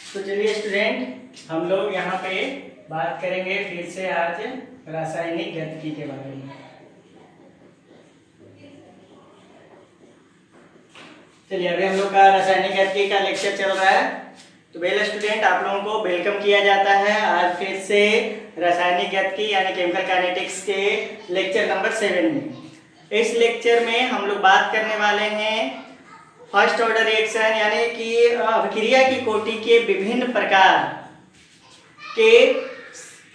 तो चलिए स्टूडेंट, हम लोग यहाँ पे बात करेंगे फिर से आज रासायनिक गतिकी के बारे में। चलिए, अभी हम लोग का रासायनिक गतिकी का लेक्चर चल रहा है। तो वेल स्टूडेंट, आप लोगों को वेलकम किया जाता है आज फिर से रासायनिक गतिकी यानी केमिकल काइनेटिक्स के लेक्चर नंबर 7 में। इस लेक्चर में हम लोग बात करने वाले हैं फर्स्ट ऑर्डर रिएक्शन यानी कि अभिक्रिया की कोटि के विभिन्न प्रकार के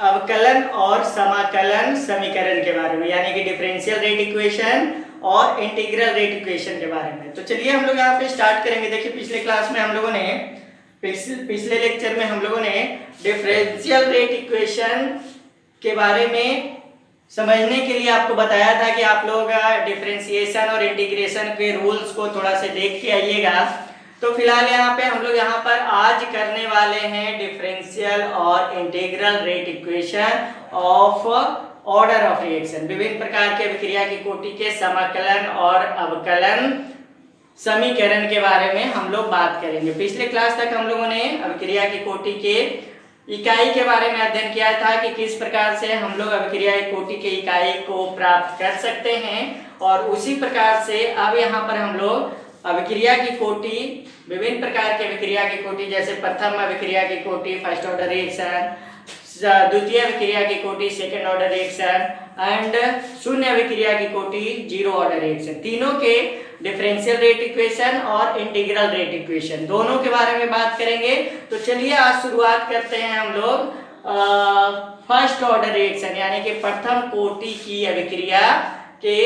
अवकलन और समाकलन समीकरण के बारे में, यानी कि डिफरेंशियल रेट इक्वेशन और इंटीग्रल रेट इक्वेशन के बारे में। तो चलिए हम लोग यहाँ पे स्टार्ट करेंगे। देखिए, पिछले क्लास में हम लोगों ने पिछले लेक्चर में हम लोगों ने डिफरेंशियल रेट इक्वेशन के बारे में समझने के लिए आपको बताया था कि आप लोग डिफरेंशिएशन और इंटीग्रेशन के रूल्स को थोड़ा से देख के आइएगा। तो फिलहाल यहाँ पे हम लोग यहाँ पर आज करने वाले हैं डिफरेंशियल और integral rate equation of order of reaction. विभिन्न प्रकार के अभिक्रिया की कोटि के समाकलन और अवकलन समीकरण के बारे में हम लोग बात करेंगे। पिछले क्लास तक हम लोगों ने अभिक्रिया की कोटि के इकाई के बारे में अध्ययन किया था कि किस प्रकार से हम लोग अभिक्रिया की कोटि के इकाई को प्राप्त कर सकते हैं, और उसी प्रकार से अब यहाँ पर हम लोग अभिक्रिया की कोटि, विभिन्न प्रकार के अभिक्रिया की कोटि, जैसे प्रथम अभिक्रिया की कोटि फर्स्ट ऑर्डर रिएक्शन, द्वितीय अभिक्रिया की कोटि सेकंड ऑर्डर रिएक्शन एंड शून्य अभिक्रिया की कोटि जीरो ऑर्डर रिएक्शन, तीनों के डिफरेंशियल रेट इक्वेशन और इंटीग्रल रेट इक्वेशन दोनों के बारे में बात करेंगे। तो चलिए आज शुरुआत करते हैं हम लोग फर्स्ट ऑर्डर रिएक्शन यानी कि प्रथम कोटि की अभिक्रिया के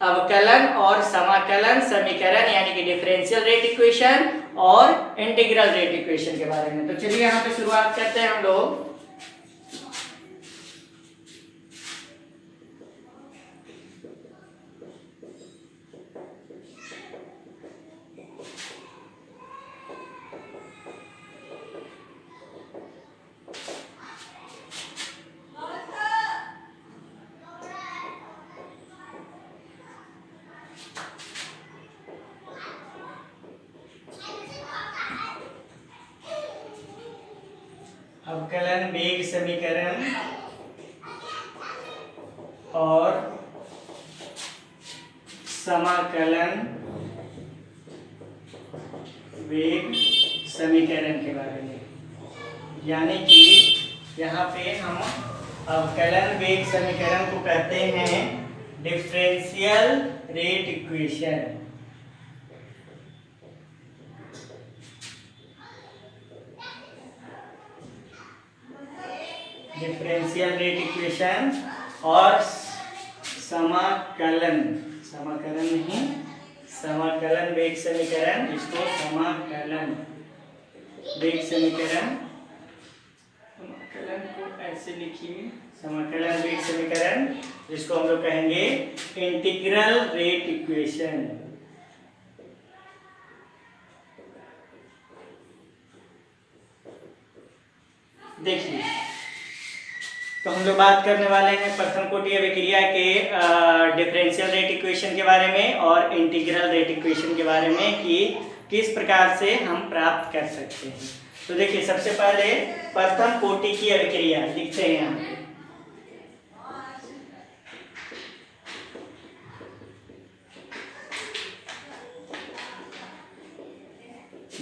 अवकलन और समाकलन समीकरण यानी कि डिफरेंशियल रेट इक्वेशन और इंटीग्रल रेट इक्वेशन के बारे में। तो चलिए यहाँ पे शुरुआत करते हैं हम लोग। अवकलन वेग समीकरण और समाकलन वेग समीकरण के बारे में, यानी कि यहाँ पे हम अवकलन वेग समीकरण को कहते हैं differential rate equation. Differential rate equation और समाकलन नहीं, समाकलन वेग समीकरण, इसको समाकलन वेग समीकरण, समाकलन को ऐसे लिखिए, समाकलन वेग समीकरण, जिसको हम लोग कहेंगे इंटीग्रल रेट इक्वेशन। देखिए, तो हम लोग बात करने वाले हैं प्रथम कोटि अभिक्रिया के डिफरेंशियल रेट इक्वेशन के बारे में और इंटीग्रल रेट इक्वेशन के बारे में कि किस प्रकार से हम प्राप्त कर सकते हैं। तो देखिए, सबसे पहले प्रथम कोटि की अभिक्रिया लिखते हैं यहाँ पे।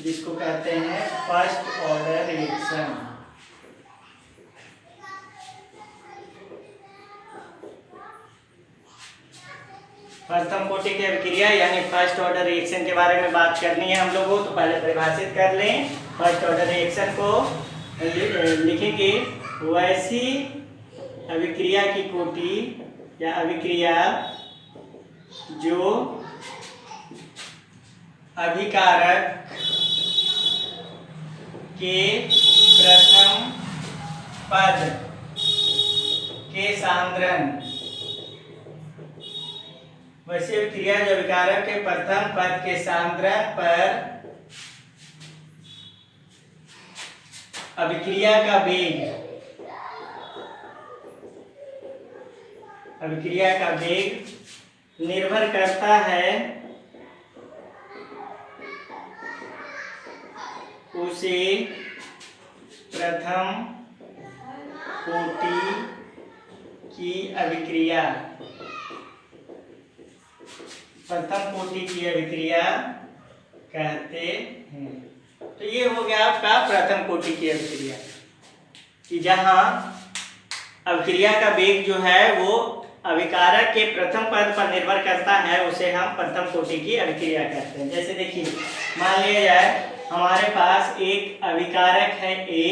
जिसको कहते हैं फर्स्ट ऑर्डर रिएक्शन। प्रथम कोटि की अभिक्रिया यानी फर्स्ट ऑर्डर रिएक्शन के बारे में बात करनी है हम लोगों को। तो पहले परिभाषित कर लें फर्स्ट ऑर्डर रिएक्शन को। लिखेंगे वैसी अभिक्रिया की कोटि या अभिक्रिया जो अभिकारक के प्रथम पद के सांद्रण, वैसे अभिक्रिया जो अभिकारक के प्रथम पद के सांद्रण पर अभिक्रिया का वेग, अभिक्रिया का वेग निर्भर करता है उसे प्रथम कोटि की अभिक्रिया कहते हैं। तो ये हो गया आपका प्रथम कोटि की अभिक्रिया, कि जहां अभिक्रिया का वेग जो है वो अभिकारक के प्रथम पद पर निर्भर करता है, उसे हम प्रथम कोटि की अभिक्रिया कहते हैं। जैसे देखिए, मान लिया जाए हमारे पास एक अभिकारक है A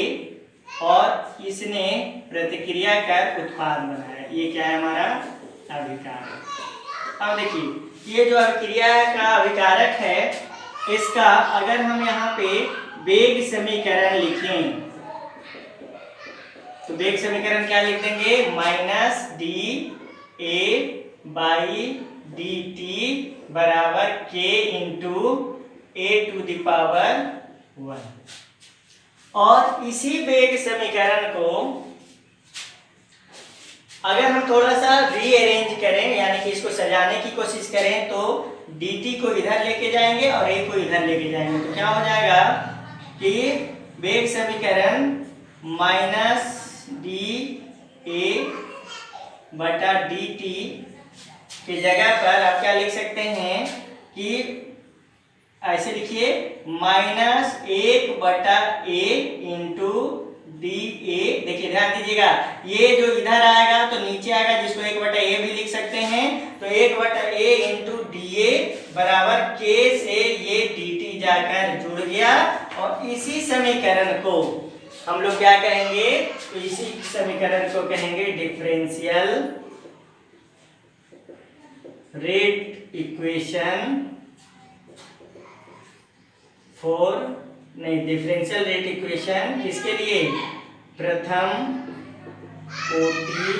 और इसने प्रतिक्रिया कर उत्पाद बनाया, ये क्या है हमारा अभिकारक। अब देखिए, ये जो अभिक्रिया का अभिकारक है, इसका अगर हम यहाँ पे वेग समीकरण लिखें तो वेग समीकरण क्या लिख देंगे, minus D A by D T बराबर K into A to the power 1। और इसी वेग समीकरण को अगर हम थोड़ा सा रीअरेंज करें, यानी कि इसको सजाने की कोशिश करें, तो dt को इधर लेके जाएंगे और a को इधर लेके जाएंगे, तो क्या हो जाएगा कि वेग समीकरण माइनस डी ए बटा डी टी की जगह पर आप क्या लिख सकते हैं कि ऐसे लिखिए, minus 1/a into D A. देखिए ध्यान दीजिएगा, ये जो इधर आएगा तो नीचे आएगा, जिसको 1/a भी लिख सकते हैं। तो 1/a इंटू डी ए बराबर के से ये डी टी जाकर जुड़ गया, और इसी समीकरण को हम लोग क्या कहेंगे, तो इसी समीकरण को कहेंगे differential rate equation differential rate equation किसके लिए, प्रथम कोटि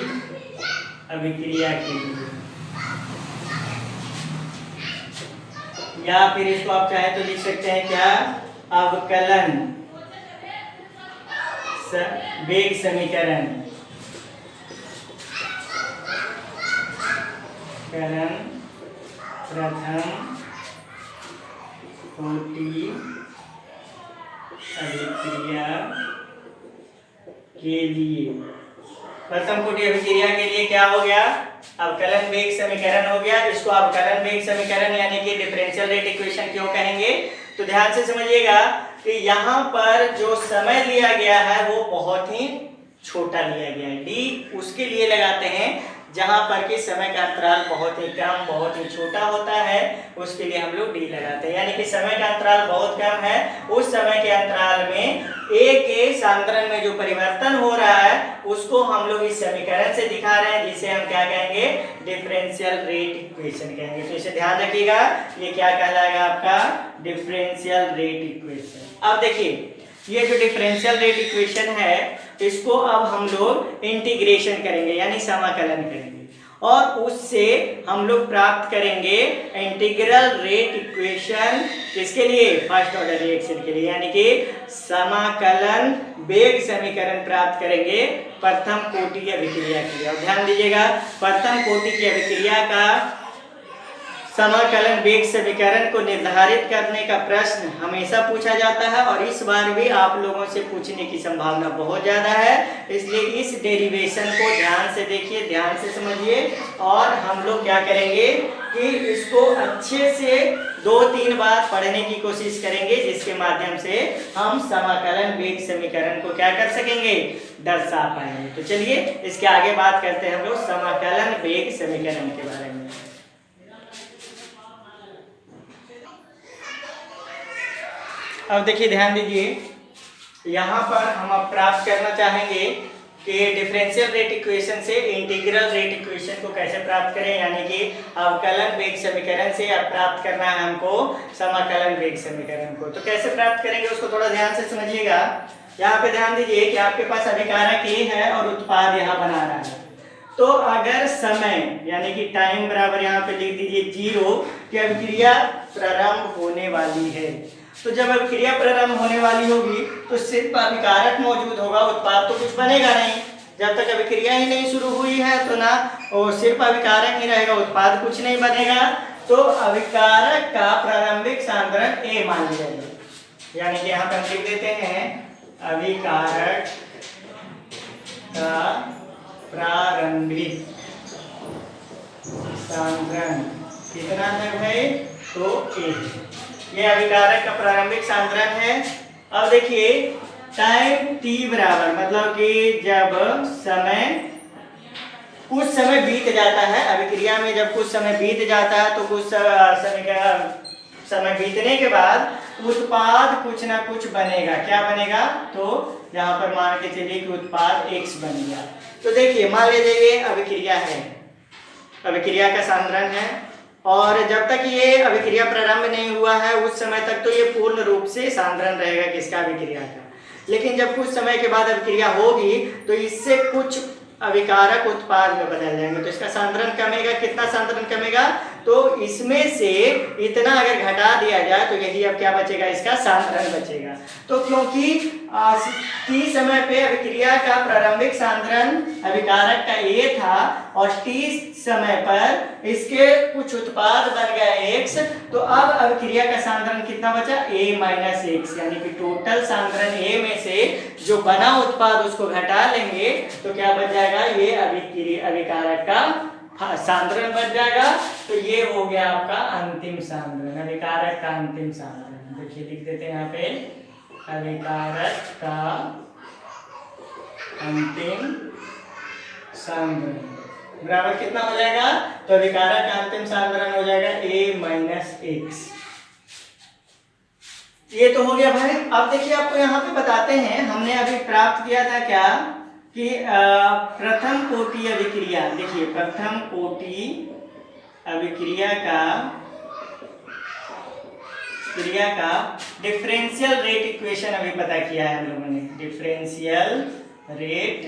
अभिक्रिया के लिए। या फिर इसको आप चाहे तो लिख सकते हैं क्या, अवकलन वेग समीकरण प्रथम कोटि अभिक्रिया के लिए। प्रथम कोटि अभिक्रिया के लिए क्या हो गया, अवकलन वेग समीकरण हो गया। इसको अवकलन वेग समीकरण यानी कि डिफरेंशियल रेट इक्वेशन क्यों कहेंगे, तो ध्यान से समझिएगा कि यहाँ पर जो समय लिया गया है वो बहुत ही छोटा लिया गया है। डी उसके लिए लगाते हैं जहां पर कि समय का अंतराल बहुत ही कम, बहुत ही छोटा होता है, उसके लिए हम लोग डी लगाते हैं। यानी कि समय का अंतराल बहुत कम है, उस समय के अंतराल में ए के सांद्रण में जो परिवर्तन हो रहा है उसको हम लोग इस समीकरण से दिखा रहे हैं, जिसे हम क्या कहेंगे, डिफरेंशियल रेट इक्वेशन कहेंगे। तो इसे ध्यान रखिएगा, ये क्या कहलाएगा आपका, डिफरेंशियल रेट इक्वेशन। अब देखिए, ये जो डिफरेंशियल रेट इक्वेशन है, इसको अब हम लोग इंटीग्रेशन करेंगे यानी समाकलन करेंगे, और उससे हम लोग प्राप्त करेंगे इंटीग्रल रेट इक्वेशन किसके लिए, फर्स्ट ऑर्डर रिएक्शन के लिए, यानी कि समाकलन वेग समीकरण प्राप्त करेंगे प्रथम कोटि की अभिक्रिया के लिए। और ध्यान दीजिएगा, प्रथम कोटि की अभिक्रिया का समाकलन वेग समीकरण को निर्धारित करने का प्रश्न हमेशा पूछा जाता है, और इस बार भी आप लोगों से पूछने की संभावना बहुत ज़्यादा है। इसलिए इस डेरिवेशन को ध्यान से देखिए, ध्यान से समझिए, और हम लोग क्या करेंगे कि इसको अच्छे से 2-3 बार पढ़ने की कोशिश करेंगे, जिसके माध्यम से हम समाकलन वेग समीकरण को क्या कर सकेंगे, दर्शा पाएंगे। तो चलिए इसके आगे बात करते हैं हम लोग समाकलन वेग समीकरण के बारे में। अब देखिए ध्यान दीजिए, यहाँ पर हम अब प्राप्त करना चाहेंगे कि डिफरेंशियल रेट इक्वेशन से इंटीग्रल रेट इक्वेशन को कैसे प्राप्त करें, यानी कि अवकलन वेग समीकरण से अब प्राप्त करना है हमको समाकलन वेग समीकरण को। तो कैसे प्राप्त करेंगे उसको थोड़ा ध्यान से समझिएगा। यहाँ पे ध्यान दीजिए कि आपके पास अभिकारक A है और उत्पाद यहाँ बना रहा है। तो अगर समय यानी कि टाइम बराबर यहाँ पे लिख दीजिए 0 कि अभिक्रिया प्रारंभ होने वाली है। तो जब अभिक्रिया प्रारंभ होने वाली होगी तो सिर्फ अभिकारक मौजूद होगा, उत्पाद तो कुछ बनेगा नहीं। जब तक अभिक्रिया ही नहीं शुरू हुई है तो ना सिर्फ अभिकारक ही रहेगा, उत्पाद कुछ नहीं बनेगा। तो अभिकारक का प्रारंभिक सांद्रण A मान लिया जाए। यानी कि यहाँ पे हम लिख देते हैं अभिकारक का प्रारंभिक सांद्रण कितना है भाई, तो 1। ये अभिकारक का प्रारंभिक सांद्रण है। अब देखिए टाइम t बराबर, मतलब कि जब कुछ समय बीत जाता है अभिक्रिया में, जब कुछ समय बीत जाता है तो कुछ समय बीतने के बाद उत्पाद कुछ ना कुछ बनेगा। क्या बनेगा, तो यहाँ पर मान के चलिए कि उत्पाद X बन गया। तो देखिए मान लीजिए ये अभिक्रिया है, अभिक्रिया का सांद्रण है, और जब तक ये अभिक्रिया प्रारंभ नहीं हुआ है उस समय तक तो ये पूर्ण रूप से सांद्रण रहेगा किसका, अभिक्रिया का। लेकिन जब कुछ समय के बाद अभिक्रिया होगी तो इससे कुछ अभिकारक उत्पाद में बदल जाएंगे, तो इसका सांद्रण कमेगा। कितना सांद्रण कमेगा, तो इसमें से इतना अगर घटा दिया जाए तो यही अब क्या बचेगा, इसका सांद्रण बचेगा। तो क्योंकि t समय पे अभिक्रिया का प्रारंभिक सांद्रण अभिकारक का A था और t समय पर इसके कुछ उत्पाद बन गए X, तो अब अभिक्रिया का सांद्रण कितना बचा, A माइनस X, यानी कि टोटल सांद्रण A में से जो बना उत्पाद उसको घटा लेंगे तो क्या बच जाएगा, ये अभिकारक का सांद्रण बच जाएगा। तो ये हो गया आपका अंतिम सांद्रण, अभिकारक का अंतिम सांद्रण। देखिए लिख देते हैं यहाँ पे अभिकारक का अंतिम सांद्रण बराबर कितना हो जाएगा, तो अभिकारक का अंतिम सांद्रण हो जाएगा A माइनस X। ये तो हो गया भाई। अब देखिए आपको यहाँ पे बताते हैं, हमने अभी प्राप्त किया था क्या कि प्रथम कोटि अभिक्रिया, देखिए प्रथम कोटि अभिक्रिया का डिफरेंशियल रेट इक्वेशन अभी पता किया है हम लोगों ने। डिफरेंशियल रेट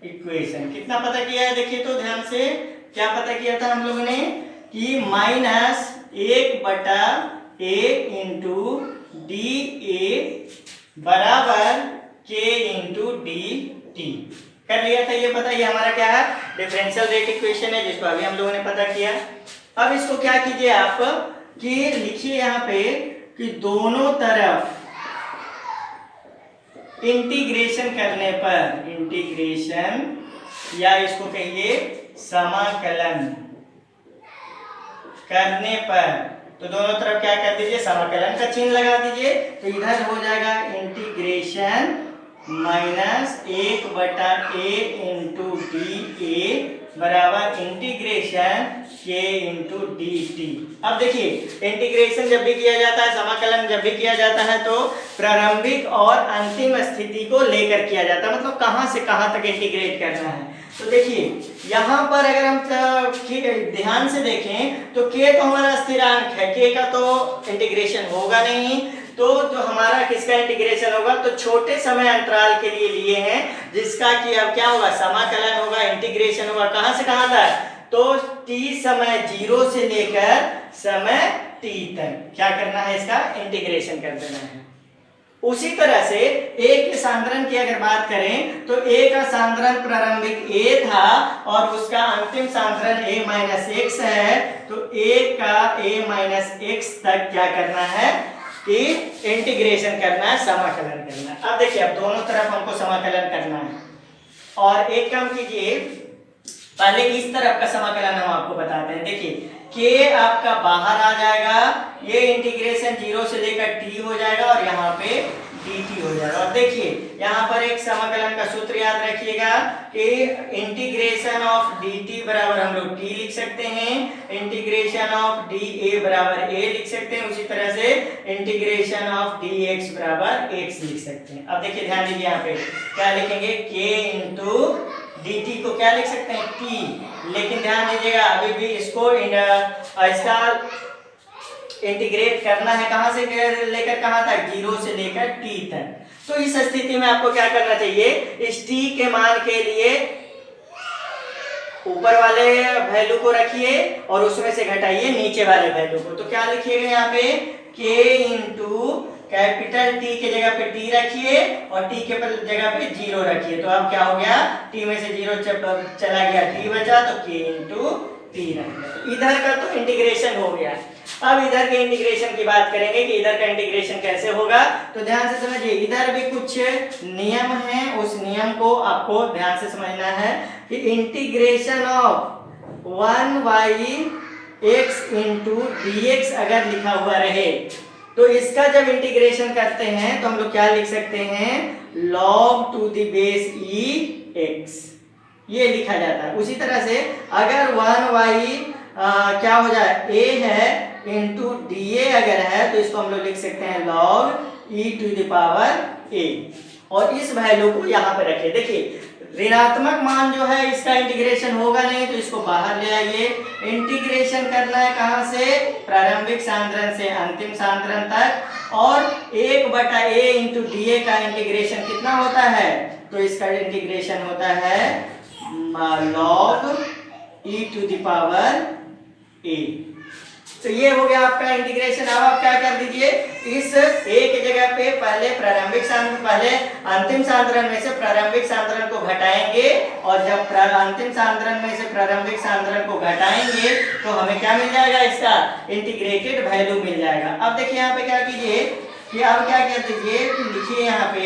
इक्वेशन कितना पता किया है, देखिए तो ध्यान से, क्या पता किया था हम लोगों ने कि माइनस 1/A इंटू dA बराबर K इंटू dt कर लिया था। ये पता, ये हमारा क्या है, डिफरेंशियल रेट इक्वेशन है, जिसको अभी हम लोगों ने पता किया। अब इसको क्या कीजिए आप कि लिखिए यहाँ पे कि दोनों तरफ इंटीग्रेशन करने पर, इंटीग्रेशन या इसको कहिए समाकलन करने पर, तो दोनों तरफ क्या कर दीजिए, समाकलन का चिन्ह लगा दीजिए। तो इधर हो जाएगा integration minus 1/A into dA बराबर इंटीग्रेशन K इंटू dt। अब देखिए इंटीग्रेशन जब भी किया जाता है, समाकलन जब भी किया जाता है तो प्रारंभिक और अंतिम स्थिति को लेकर किया जाता है, मतलब कहाँ से कहाँ तक इंटीग्रेट करना है। तो देखिए यहाँ पर अगर हम ध्यान से देखें तो K तो हमारा स्थिरांक है, K का तो इंटीग्रेशन होगा नहीं, तो जो हमारा किसका इंटीग्रेशन होगा, तो छोटे समय अंतराल के लिए लिए हैं, जिसका कि अब क्या होगा, समाकलन होगा, इंटीग्रेशन होगा। कहां से कहां तक, तो t समय 0 से लेकर समय t तक क्या करना है, इसका इंटीग्रेशन कर देना है। उसी तरह से A के सांद्रण की अगर बात करें तो A का सांद्रण प्रारंभिक A था और उसका अंतिम सांद्रण A माइनस X है, तो A का A माइनस X तक क्या करना है कि इंटीग्रेशन करना है, समाकलन करना है। अब देखिए अब दोनों तरफ हमको समाकलन करना है, और एक काम कीजिए, पहले इस तरफ का समाकलन हम आपको बताते हैं। देखिए K आपका बाहर आ जाएगा, ये इंटीग्रेशन 0 से लेकर t हो जाएगा और यहाँ पे dt हो जाएगा। और देखिए यहाँ पर एक समाकलन का सूत्र याद रखिएगा कि इंटीग्रेशन ऑफ dt बराबर हम लोग t लिख सकते हैं, इंटीग्रेशन ऑफ dA बराबर a लिख सकते हैं, उसी तरह से इंटीग्रेशन ऑफ dx बराबर x लिख सकते हैं। अब देखिए ध्यान दीजिए, यहाँ पे क्या लिखेंगे, k इंटू dt को क्या लिख सकते हैं, t, लेकिन ध्यान दीजिएगा अभी भी इसको इसका इंटीग्रेट करना है, कहां से लेकर कहां तक, 0 से लेकर t तक। तो इस स्थिति में आपको क्या करना चाहिए, इस t के मान के लिए ऊपर वाले वैल्यू को रखिए और उसमें से घटाइए नीचे वाले वैल्यू को। तो क्या लिखिएगा यहाँ पे, k इंटू कैपिटल T के जगह पे T रखिए और T के जगह पे 0 रखिए। तो अब क्या हो गया, T में से 0 चला गया, T बचा, तो K इंटू T रख दिया। तो इधर का तो इंटीग्रेशन हो गया। अब इधर के इंटीग्रेशन की बात करेंगे कि इधर का इंटीग्रेशन कैसे होगा। तो ध्यान से समझिए, इधर भी कुछ नियम है, उस नियम को आपको ध्यान से समझना है कि integration of 1/x into dx अगर लिखा हुआ रहे तो इसका जब इंटीग्रेशन करते हैं तो हम लोग क्या लिख सकते हैं, log to the base e x, ये लिखा जाता है। उसी तरह से अगर 1y क्या हो जाए, a है इंटू डी अगर है तो इसको हम लोग लिख सकते हैं log e to the power a, और इस वैल्यू को यहाँ पे रखिए। देखिए ऋणात्मक मान जो है इसका इंटीग्रेशन होगा नहीं, तो इसको बाहर ले आइए। इंटीग्रेशन करना है कहाँ से, प्रारंभिक सांद्रण से अंतिम सांद्रण तक, और 1/a इंटू डी का इंटीग्रेशन कितना होता है, तो इसका इंटीग्रेशन होता है log e to the power a। तो ये हो गया आपका इंटीग्रेशन। अब आप क्या कर दीजिए, इस एक जगह पे पहले प्रारंभिक सांद्रण, पहले अंतिम सांद्रण में से प्रारंभिक सांद्रण को घटाएंगे, और जब अंतिम सांद्रण में से प्रारंभिक सांद्रण को घटाएंगे तो हमें क्या मिल जाएगा, इसका इंटीग्रेटेड वैल्यू मिल जाएगा। अब देखिए यहाँ पे क्या कीजिए कि अब क्या कर दीजिए, लिखिए यहाँ पे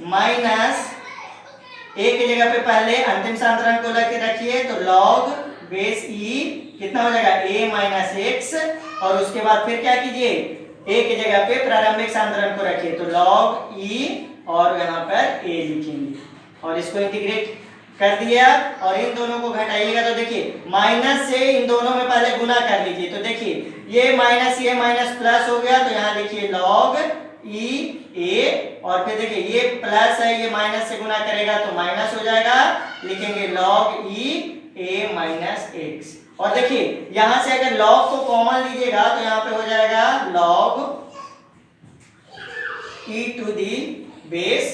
माइनस एक की जगह पे पहले अंतिम सांद्रण को रखिए, तो log बेस e कितना हो जाएगा, a माइनस एक्स, और उसके बाद फिर क्या कीजिए, a की जगह पे प्रारंभिक सांद्रण को रखिए, तो log e और यहाँ पर a लिखेंगे, और इसको इंटीग्रेट कर दिया, और इन दोनों को घटाइएगा तो देखिए माइनस से इन दोनों में पहले गुना कर लीजिए, तो देखिए ये माइनस प्लस हो गया, तो यहाँ लिखिए log e a, और फिर देखिए ये प्लस है, ये माइनस से गुना करेगा तो माइनस हो जाएगा, लिखेंगे log e a minus x. और देखिए यहां से अगर log को कॉमन लीजिएगा तो यहाँ पे हो जाएगा log e to the base,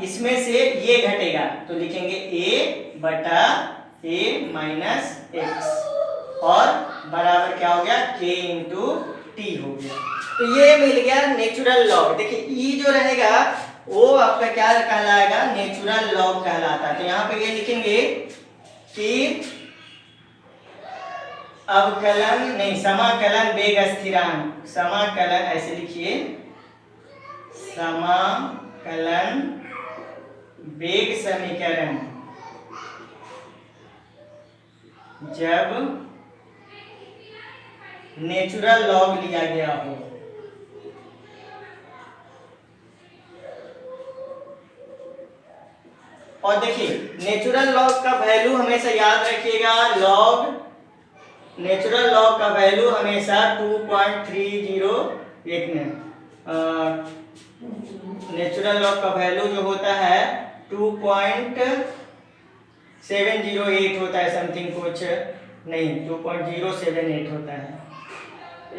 इसमें से ये घटेगा तो लिखेंगे a बटा a माइनस एक्स, और बराबर क्या हो गया, k इंटू टी हो गया। तो ये मिल गया नेचुरल लॉग। देखिए e जो रहेगा वो आपका क्या कहलाएगा, नेचुरल लॉग कहलाता है। तो यहाँ पे ये लिखेंगे कि अवकलन नहीं, समाकलन वेग स्थिरांक, समाकलन ऐसे लिखिए, समाकलन वेग समीकरण जब नेचुरल लॉग लिया गया हो, और देखिए नेचुरल लॉग का वैल्यू हमेशा याद रखिएगा, नेचुरल लॉग का वैल्यू हमेशा 2.30, एक मिनट, नेचुरल लॉग का वैल्यू जो होता है 2.708 होता है, समथिंग कुछ नहीं 2.078 होता है।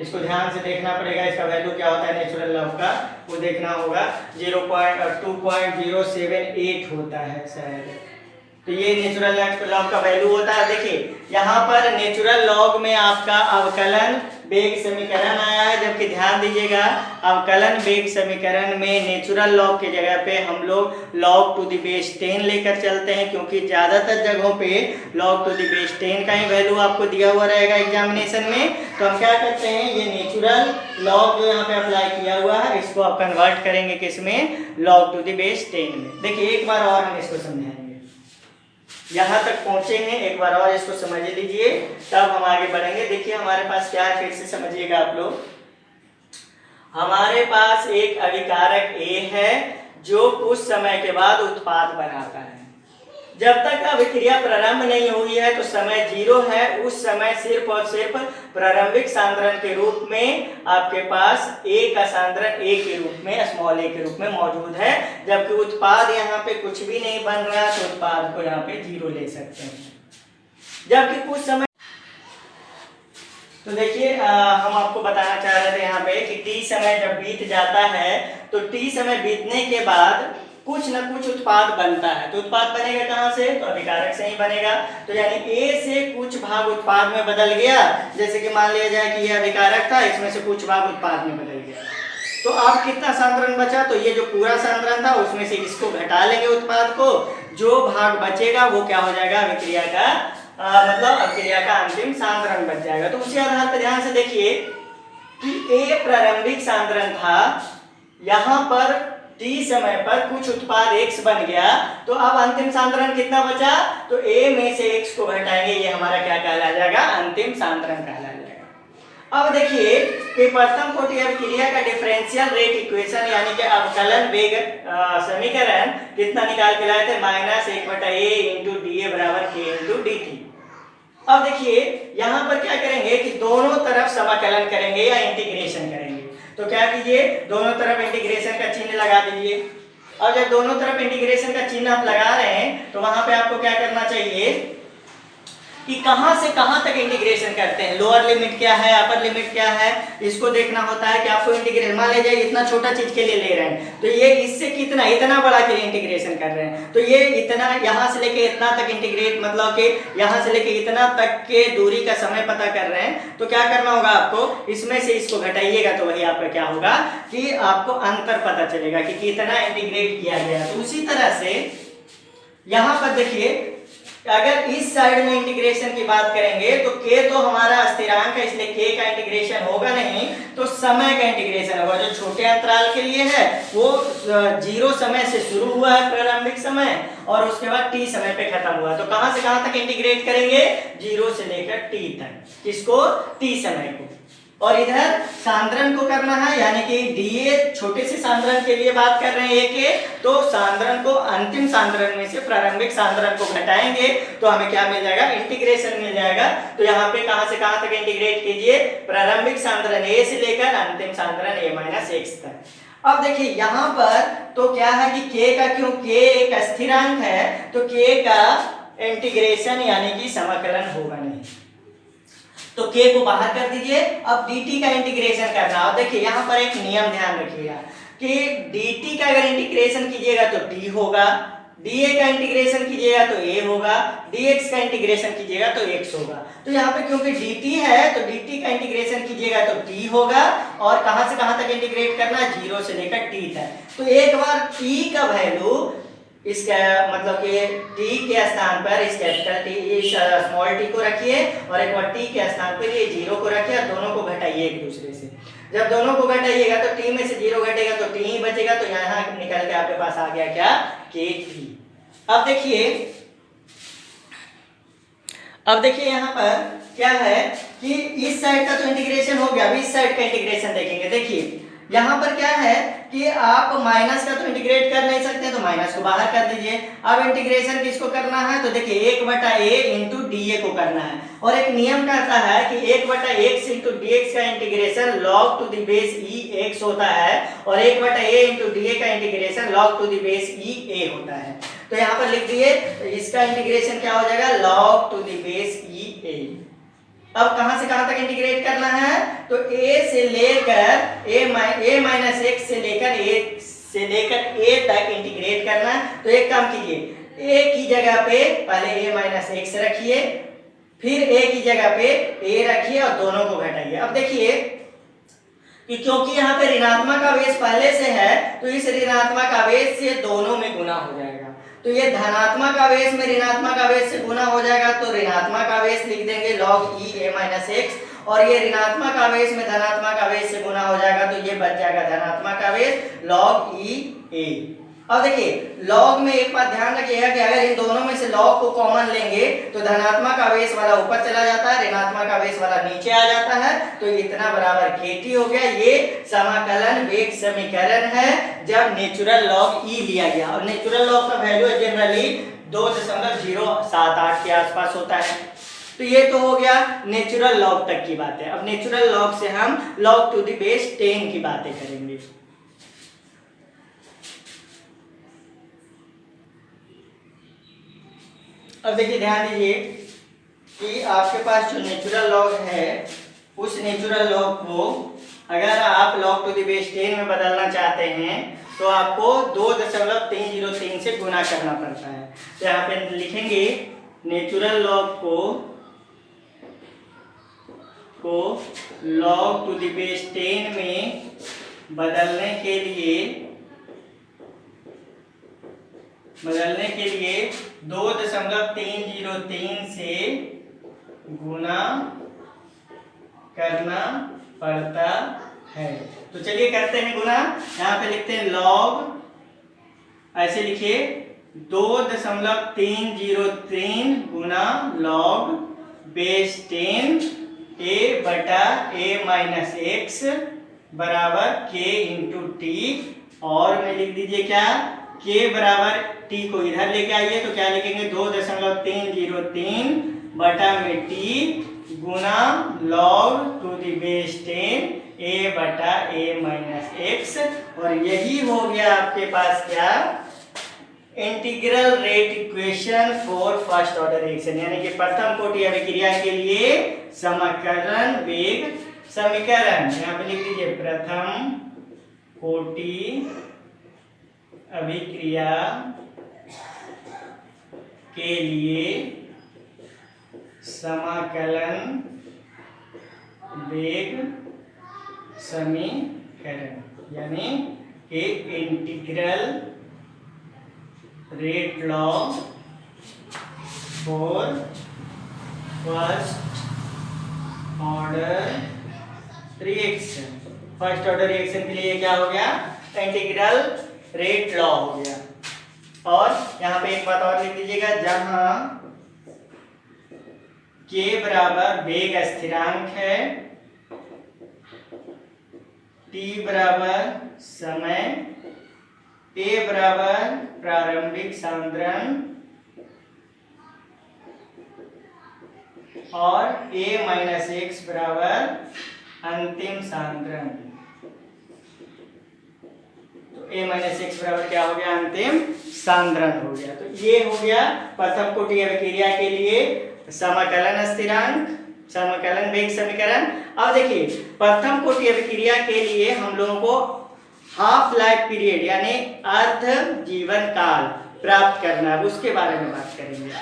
इसको ध्यान से देखना पड़ेगा, इसका वैल्यू क्या होता है नेचुरल लॉग का, वो देखना होगा, 2.078 होता है शायद। तो ये नेचुरल लॉग का वैल्यू होता है। देखिए यहाँ पर नेचुरल लॉग में आपका अवकलन वेग समीकरण आया है, जबकि ध्यान दीजिएगा अवकलन वेग समीकरण में नेचुरल लॉग की जगह पे हम लोग log टू द बेस 10 लेकर चलते हैं, क्योंकि ज़्यादातर जगहों पे log टू द बेस 10 का ही वैल्यू आपको दिया हुआ रहेगा एग्जामिनेशन में। तो हम क्या करते हैं, ये नेचुरल लॉग जो यहाँ पे अप्लाई किया हुआ है इसको आप कन्वर्ट करेंगे किसमें, log टू द बेस 10 में। देखिए एक बार और हम इसको समझाएंगे, यहाँ तक पहुंचे हैं, एक बार और इसको समझ लीजिए तब हम आगे बढ़ेंगे। देखिए हमारे पास क्या है, फिर से समझिएगा आप लोग। हमारे पास एक अभिकारक A है जो कुछ समय के बाद उत्पाद बनाता है। जब तक अभिक्रिया प्रारंभ नहीं हुई है तो समय 0 है, उस समय सिर्फ और सिर्फ प्रारंभिक सांद्रण के रूप में आपके पास A का सांद्रण A के रूप में, स्मॉल a के रूप में मौजूद है, जबकि उत्पाद यहाँ पे कुछ भी नहीं बन रहा है, तो उत्पाद को यहाँ पे 0 ले सकते हैं। जबकि कुछ समय, तो देखिए हम आपको बताना चाह रहे थे यहाँ पे कि t समय जब बीत जाता है तो t समय बीतने के बाद कुछ न कुछ उत्पाद बनता है। तो उत्पाद बनेगा कहाँ से, तो अभिकारक से ही बनेगा। तो यानी A से कुछ भाग उत्पाद में बदल गया, जैसे कि मान लिया जाए कि यह अभिकारक था, इसमें से कुछ भाग उत्पाद में बदल गया, तो अब कितना सांद्रण बचा, तो ये जो पूरा सांद्रण था उसमें से इसको घटा लेंगे उत्पाद को, जो भाग बचेगा वो क्या हो जाएगा, अभिक्रिया का मतलब अभिक्रिया का अंतिम सांद्रण बच जाएगा। तो उसी आधार पर ध्यान से देखिए कि A प्रारंभिक सांद्रण था, यहाँ पर t समय पर कुछ उत्पाद x बन गया, तो अब अंतिम सांद्रण कितना बचा, तो A में से x को घटाएंगे, ये हमारा क्या कहला जाएगा, अंतिम सांद्रण कहला जाएगा। अब देखिए कि प्रथम कोटि अभिक्रिया का डिफरेंशियल रेट इक्वेशन यानी कि अवकलन वेग समीकरण कितना निकाल के लाए थे, -1/a × dA = k × dt। अब देखिए यहाँ पर क्या करेंगे कि दोनों तरफ समाकलन करेंगे या इंटीग्रेशन करेंगे। तो क्या कीजिए, दोनों तरफ इंटीग्रेशन का चिन्ह लगा दीजिए। अब जब दोनों तरफ इंटीग्रेशन का चिन्ह आप लगा रहे हैं तो वहां पे आपको क्या करना चाहिए कि कहां से कहां तक इंटीग्रेशन करते हैं, लोअर लिमिट क्या है, अपर लिमिट क्या है, इसको देखना होता है कि आपको इंटीग्रेशन, मान लीजिए इतना छोटा चीज के लिए ले रहे हैं तो ये इससे कितना, इतना बड़ा के लिए इंटीग्रेशन कर रहे हैं, तो ये इतना यहां से लेके इतना तक इंटीग्रेट, मतलब कि यहां से लेके इतना तक के दूरी का समय पता कर रहे हैं, तो क्या करना होगा आपको, इसमें से इसको घटाइएगा तो वही आपका क्या होगा कि आपको अंतर पता चलेगा कि कितना इंटीग्रेट किया गया। तो उसी तरह से यहां पर देखिए अगर इस साइड में इंटीग्रेशन की बात करेंगे तो k तो हमारा स्थिरांक है, इसलिए k का इंटीग्रेशन होगा नहीं, तो समय का इंटीग्रेशन होगा। जो छोटे अंतराल के लिए है वो 0 समय से शुरू हुआ है प्रारंभिक समय और उसके बाद t समय पे खत्म हुआ, तो कहां से कहां तक इंटीग्रेट करेंगे, 0 से लेकर t तक, किसको, t समय को। और इधर सांद्रण को करना है, यानी कि dA छोटे से सांद्रण के लिए बात कर रहे हैं एक के, तो सांद्रण को अंतिम सांद्रण में से प्रारंभिक सांद्रण को घटाएंगे तो हमें क्या मिल जाएगा, इंटीग्रेशन मिल जाएगा। तो यहाँ पे कहां से कहां तक इंटीग्रेट कीजिए, प्रारंभिक सांद्रण A से लेकर अंतिम सांद्रण A-x तक। अब देखिए यहाँ पर तो क्या है कि k का, क्यों k एक स्थिरांक है तो k का इंटीग्रेशन यानी कि समाकलन होगा नहीं, तो k को बाहर कर दीजिए। अब dt का इंटीग्रेशन करना, अब देखिए यहाँ पर एक नियम ध्यान रखिएगा कि dt का अगर इंटीग्रेशन कीजिएगा तो d होगा, dA का इंटीग्रेशन कीजिएगा तो a होगा, dx का इंटीग्रेशन कीजिएगा तो x होगा। तो यहाँ पे क्योंकि dt है तो dt का इंटीग्रेशन कीजिएगा तो t होगा, और कहां से कहां तक इंटीग्रेट करना है, 0 से लेकर t तक। तो एक बार t का वैल्यू इसका मतलब कि t के स्थान पर इस कैपिटल T, इस स्मॉल t को रखिए और एक बार t के स्थान पर ये 0 को रखिए और दोनों को घटाइए एक दूसरे से। जब दोनों को घटाइएगा तो t में से 0 घटेगा तो t ही बचेगा, तो यहाँ निकल के आपके पास आ गया क्या, k3। अब देखिए यहाँ पर क्या है कि इस साइड का तो इंटीग्रेशन हो गया, अभी इस साइड का इंटीग्रेशन देखेंगे। देखिए यहाँ पर क्या है कि आप माइनस का तो इंटीग्रेट कर नहीं सकते, तो माइनस को बाहर कर दीजिए। अब इंटीग्रेशन किसको करना है, तो देखिए 1/a × dA को करना है, और एक नियम कहता है कि 1/x × dx का इंटीग्रेशन log ex होता है और 1/a × dA का इंटीग्रेशन log e होता है। तो यहाँ पर लिख दिए, इसका इंटीग्रेशन क्या हो जाएगा, log e। अब कहां से कहां तक इंटीग्रेट करना है, तो a से लेकर a-x से लेकर a तक इंटीग्रेट करना है। तो एक काम कीजिए, a की जगह पे पहले a-x रखिए, फिर a की जगह पे a रखिए और दोनों को घटाइए। अब देखिए कि क्योंकि यहाँ पे ऋणात्मक आवेश पहले से है तो इस ऋणात्मक आवेश से दोनों में गुना हो जाएगा, तो ये धनात्मक आवेश में ऋणात्मक आवेश से गुना हो जाएगा, तो ऋणात्मक आवेश लिख देंगे log e-a-x, और ये ऋणात्मक आवेश में धनात्मक आवेश से गुना हो जाएगा, तो ये बच जाएगा धनात्मक आवेश log e-a। अब देखिए log में एक बात ध्यान रखिएगा कि अगर इन दोनों में से log को कॉमन लेंगे तो धनात्मक आवेश वाला ऊपर चला जाता है, ऋणात्मक आवेश वाला नीचे आ जाता है, तो इतना बराबर kt हो गया। ये समाकलन वेग समीकरण है जब नेचुरल log e लिया गया, और नेचुरल log का वैल्यू जनरली 2.078 के आसपास होता है। तो ये तो हो गया नेचुरल log तक की बात है। अब नेचुरल log से हम log टू द बेस 10 की बातें करेंगे। अब देखिए ध्यान दीजिए कि आपके पास जो नेचुरल लॉग है उस नेचुरल लॉग को अगर आप log टू द बेस 10 में बदलना चाहते हैं तो आपको 2.303 से गुना करना पड़ता है। तो यहाँ पे लिखेंगे नेचुरल लॉग को log टू द बेस 10 में बदलने के लिए 2.303 से गुना करना पड़ता है। तो चलिए करते हैं गुना। यहाँ पे लिखते हैं लॉग, ऐसे लिखिए 2.303 गुना लॉग बेस 10 a बटा a माइनस एक्स बराबर k इंटू टी। और में लिख दीजिए क्या, k बराबर t को इधर लेके आइए तो क्या लिखेंगे 2.303 बटा में t Guna log to the base 10 a बटा a माइनस एक्स। और यही हो गया आपके पास क्या, integral rate equation for first order reaction, यानी कि प्रथम कोटि अभिक्रिया के लिए समाकलन वेग समीकरण। यहाँ पे लिख दीजिए प्रथम कोटि अभिक्रिया के लिए समाकलन वेग समीकरण, यानी कि integral rate law for first order reaction. First order reaction के लिए क्या हो गया, इंटीग्रल रेट लॉ हो गया। और यहाँ पे एक बात और लिख दीजिएगा, जहां k बराबर वेग स्थिरांक है, t बराबर समय, a बराबर प्रारंभिक सांद्रण और a माइनस एक्स बराबर अंतिम सांद्रण। तो a माइनस एक्स बराबर क्या हो गया, अंतिम सांद्रण हो गया। तो ये हो गया प्रथम कोटि अभिक्रिया के लिए समाकलन स्थिरांक, समाकलन वेग समीकरण। अब देखिए प्रथम कोटि अभिक्रिया के लिए हम लोगों को हाफ लाइफ पीरियड यानी अर्ध जीवन काल प्राप्त करना है, उसके बारे में बात करेंगे।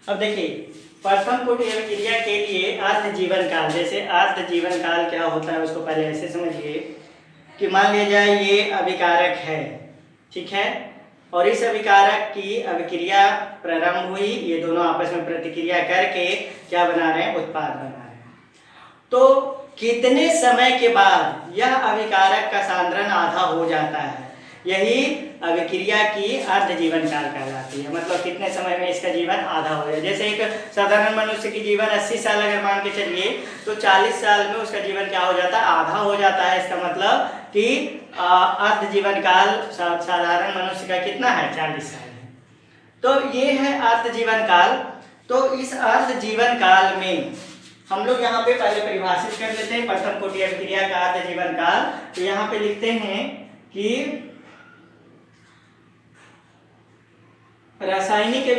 अब देखिए प्रथम कोटि अभिक्रिया के लिए अर्ध जीवन काल, जैसे अर्ध जीवन काल क्या होता है उसको पहले ऐसे समझिए कि मान लिया जाए ये अभिकारक है, ठीक है, और इस अभिकारक की अभिक्रिया प्रारंभ हुई, ये दोनों आपस में प्रतिक्रिया करके क्या बना रहे हैं, उत्पाद बना रहे हैं। तो कितने समय के बाद यह अभिकारक का सांद्रण आधा हो जाता है, यही अभिक्रिया की अर्ध जीवन काल कहलाती है। मतलब कितने समय में इसका जीवन आधा हो जाए। जैसे एक साधारण मनुष्य की जीवन 80 साल अगर मान के चलिए तो 40 साल में उसका जीवन क्या हो जाता है, आधा हो जाता है। इसका मतलब कि अर्ध जीवन काल साधारण मनुष्य का कितना है, 40 साल है। तो ये है अर्ध जीवन काल। तो इस अर्ध जीवन काल में हम लोग यहाँ पे पहले परिभाषित कर लेते हैं प्रथम कोटि अभिक्रिया का अर्ध जीवन काल। तो यहाँ पे लिखते हैं कि रासायनिक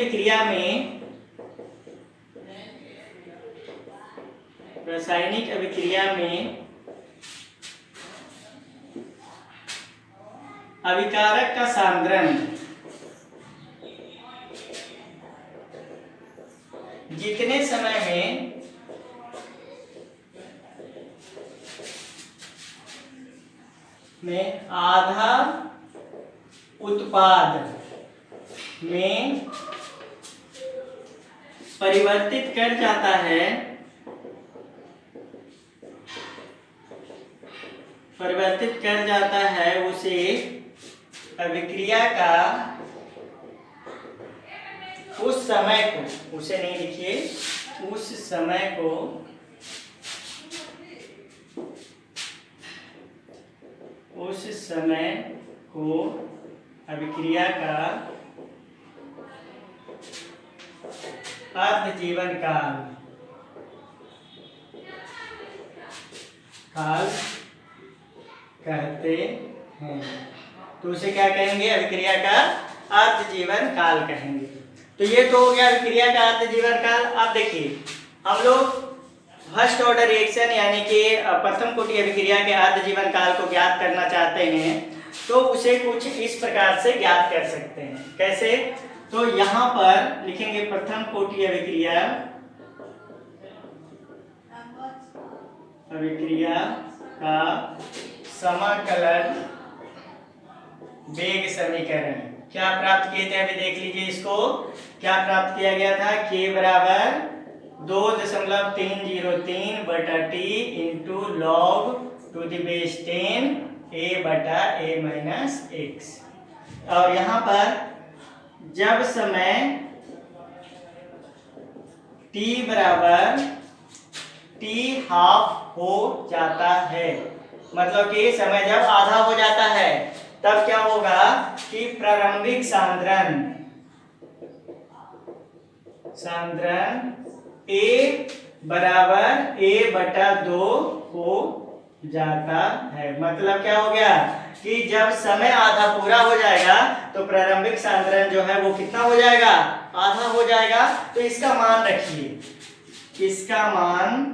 अभिक्रिया में अभिकारक का सांद्रण जितने समय में आधा उत्पाद में परिवर्तित कर जाता है, उसे अभिक्रिया का उस समय को, उसे नहीं लिखिए, उस समय को अभिक्रिया का अर्ध जीवन काल कहते हैं। तो उसे क्या कहेंगे, अभिक्रिया का अर्ध जीवन काल कहेंगे। तो ये तो हो गया अभिक्रिया का अर्ध जीवन काल। अब देखिए हम लोग फर्स्ट ऑर्डर रिएक्शन यानी कि प्रथम कोटि अभिक्रिया के अर्ध जीवन काल को ज्ञात करना चाहते हैं, तो उसे कुछ इस प्रकार से ज्ञात कर सकते हैं। कैसे, तो यहाँ पर लिखेंगे प्रथम कोटि अभिक्रिया का समाकलन वेग समीकरण क्या प्राप्त किए थे, अभी देख लीजिए इसको। क्या प्राप्त किया गया था, k बराबर 2.303 बटा T into log to the base 10 a बटा a माइनस एक्स। और यहाँ पर जब समय t बराबर t हाफ हो जाता है, मतलब कि समय जब आधा हो जाता है, तब क्या होगा कि प्रारंभिक सांद्रण A बराबर a बटा 2 हो जाता है। मतलब क्या हो गया कि जब समय आधा पूरा हो जाएगा तो प्रारंभिक सांद्रण जो है वो कितना हो जाएगा, आधा हो जाएगा। तो इसका मान रखिए, इसका मान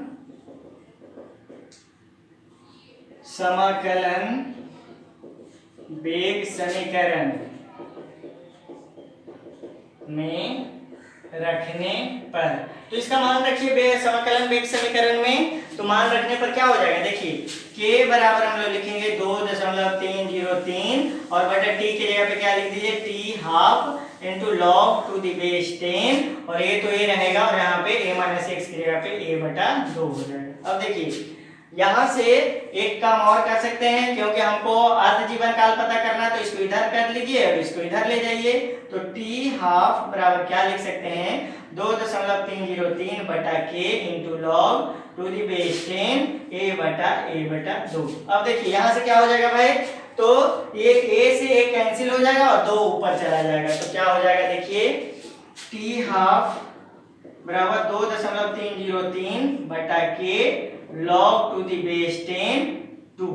समाकलन वेग समीकरण में रखने पर, तो इसका मान रखिए समाकलन वेग समीकरण में। तो मान रखने पर क्या हो जाएगा, देखिए k बराबर हम लोग लिखेंगे 2.303 और बटा t की जगह पे क्या लिख दीजिए, t half into log to the base 10, और ये तो ये रहेगा और यहाँ पे a माइनस एक्स की जगह पे a बटा 2 हो जाएगा। अब देखिए यहाँ से एक काम और कर सकते हैं, क्योंकि हमको अर्ध जीवन काल पता करना है, तो इसको इधर कर लीजिए और इसको इधर ले जाइए। तो t हाफ बराबर क्या लिख सकते हैं, 2.303 बटा k into log to the base 10 a बटा 2। अब देखिए यहाँ से क्या हो जाएगा भाई, तो ये a से a कैंसिल हो जाएगा और 2 ऊपर चला जाएगा। तो क्या हो जाएगा, देखिए t हाफ बराबर 2.303 बटा k log to the base 10 2।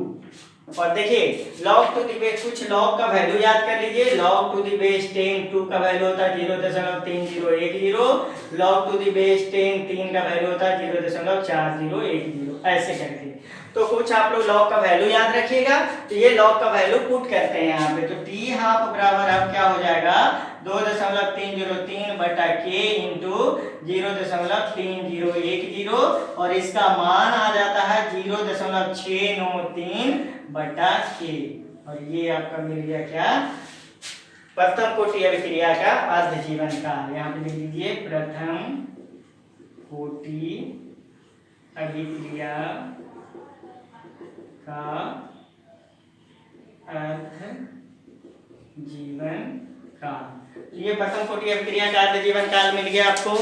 और देखिए लॉग टू द बेस, कुछ लॉग का वैल्यू याद कर लीजिए। लॉग टू द बेस 10 2 का वैल्यू होता है 0.3010, लॉग टू द बेस 10 3 का वैल्यू होता है 0.4010, ऐसे करके। तो कुछ आप लोग लॉग का वैल्यू याद रखिएगा। तो ये लॉग का वैल्यू पुट करते हैं यहाँ पे। तो t हाफ बराबर अब क्या हो जाएगा, 2.303 बटा k इंटू 0.3010, और इसका मान आ जाता है 0.693 बटा k। और ये आपका मिल गया क्या, प्रथम कोटि अभिक्रिया का अर्ध जीवन काल। यहाँ पे लिख दीजिए प्रथम कोटि अभिक्रिया का अर्ध जीवन काल। ये प्रथम कोटि अभिक्रिया का अर्ध जीवन काल मिल गया आपको।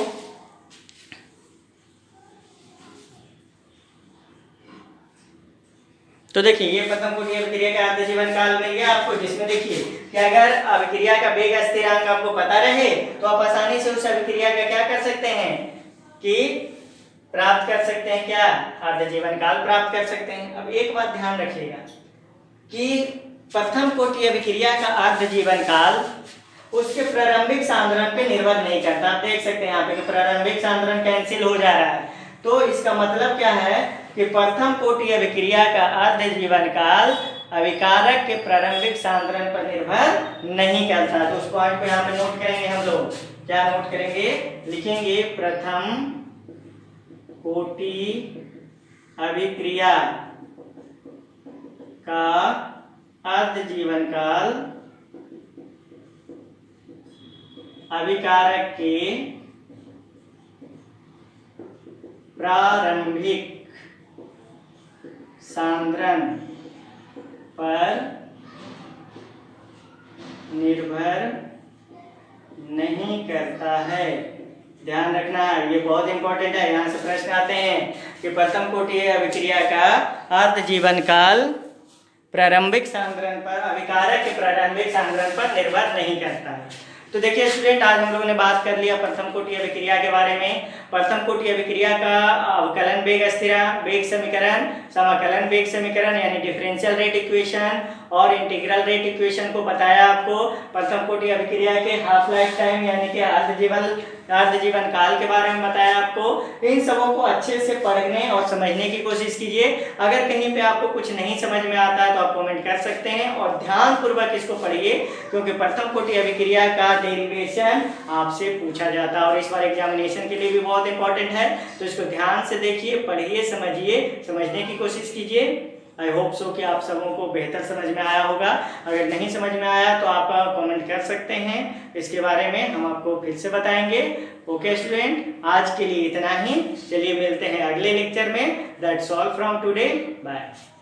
तो देखिए ये प्रथम कोटि अभिक्रिया का अर्ध जीवन काल मिल गया आपको, जिसमें देखिए कि अगर अभिक्रिया का वेग स्थिरांक आपको पता रहे तो आप आसानी से उस अभिक्रिया का क्या कर सकते हैं कि प्राप्त कर सकते हैं, क्या अर्ध जीवन काल प्राप्त कर सकते हैं। अब एक बात ध्यान रखिएगा कि प्रथम कोटि अभिक्रिया का अर्ध जीवन काल उसके प्रारंभिक सांद्रण पे निर्भर नहीं करता। आप देख सकते हैं यहाँ पे कि प्रारंभिक सांद्रण कैंसिल हो जा रहा है। तो इसका मतलब क्या है कि प्रथम कोटि अभिक्रिया का अर्ध जीवन काल अभिकारक के प्रारंभिक सांद्रण पर निर्भर नहीं करता। तो उस पॉइंट को यहाँ पे नोट करेंगे हम लोग। क्या नोट करेंगे, लिखेंगे प्रथम कोटि अभिक्रिया का अर्ध जीवन काल अभिकारक के प्रारंभिक सांद्रण पर निर्भर नहीं करता है। ध्यान रखना, ये बहुत इंपॉर्टेंट है। यहाँ से प्रश्न आते हैं कि प्रथम कोटि अभिक्रिया का अर्ध जीवन काल प्रारंभिक सांद्रण पर, अभिकारक के प्रारंभिक सांद्रण पर निर्भर नहीं करता है। तो देखिए स्टूडेंट, आज हम लोगों ने बात कर लिया प्रथम कोटि अभिक्रिया के बारे में। प्रथम कोटि अभिक्रिया का अवकलन वेग स्थिरांक वेग समीकरण, समाकलन वेग समीकरण यानी डिफरेंशियल रेट इक्वेशन और इंटीग्रल रेट इक्वेशन को बताया आपको। प्रथम कोटि अभिक्रिया के हाफ लाइफ टाइम यानी कि अर्ध जीवन काल के बारे में बताया आपको। इन सबों को अच्छे से पढ़ने और समझने की कोशिश कीजिए। अगर कहीं पे आपको कुछ नहीं समझ में आता है तो आप कमेंट कर सकते हैं और ध्यान पूर्वक इसको पढ़िए, क्योंकि प्रथम कोटि अभिक्रिया का डेरिवेशन आपसे पूछा जाता है और इस बार एग्जामिनेशन के लिए भी बहुत इंपॉर्टेंट है। तो इसको ध्यान से देखिए, पढ़िए, समझिए, समझने की कोशिश कीजिए। आई होप सो कि आप सबों को बेहतर समझ में आया होगा। अगर नहीं समझ में आया तो आप कमेंट कर सकते हैं, इसके बारे में हम आपको फिर से बताएंगे। ओके स्टूडेंट, आज के लिए इतना ही। चलिए मिलते हैं अगले लेक्चर में। That's all from today, bye.